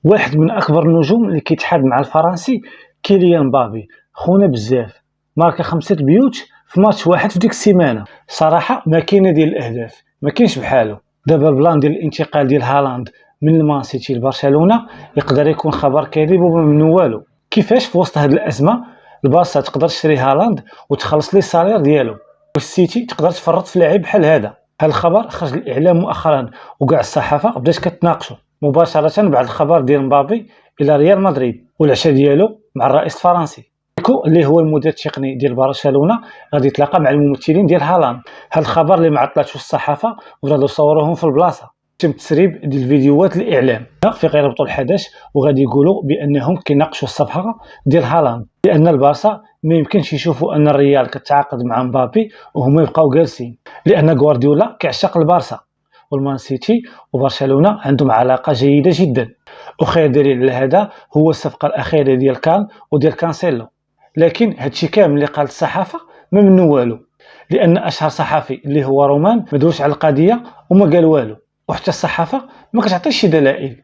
واحد من اكبر النجوم اللي كيتحاد مع الفرنسي كيليان مبابي، خونا بزاف، ماركا 5 بيوت في ماتش واحد في ديك السيمانه. صراحه ماكينه ديال الاهداف، ما كاينش بحالو. دابا البلان ديال الانتقال ديال هالاند من المان سيتي لبرشلونه يقدر يكون خبر كاذب وما منو والو. كيفاش في وسط هاد الازمه البارسا تقدر تشري هالاند وتخلص ليه السالير ديالو، والسيتي تقدر تفرط في لاعب بحال هذا؟ هاد الخبر خرج للاعلام مؤخرا، وكاع الصحافه بدات كتناقشوا مباشره بعد الخبر ديال مبابي الى ريال مدريد والعشاء ديالو مع الرئيس الفرنسي. ديكو اللي هو المدير التقني ديال برشلونه غادي يتلاقى مع الممثلين ديال هالاند. هاد الخبر اللي ما عطلاتش الصحافه وغادي يصوروهم في البلاصه، تم تسريب ديال الفيديوهات الاعلام في غيربطوا الحدث، وغادي يقولوا بانهم كيناقشوا الصفقه ديال هالاند، لان البارسا ما يمكنش يشوفوا ان الريال كتعاقد مع مبابي وهما يبقاو جالسين، لان غوارديولا كيعشق البارسا، والمان سيتي وبرشلونه عندهم علاقه جيده جدا. وخير دليل على هذا هو الصفقه الاخيره ديال كان وديال كانسيلو. لكن هادشي كامل اللي قالت الصحافه ما منو والو، لان اشهر صحفي اللي هو رومان ما دوش على القضيه وما قال والو، وحتى الصحافه ما كتعطيش شي دلائل.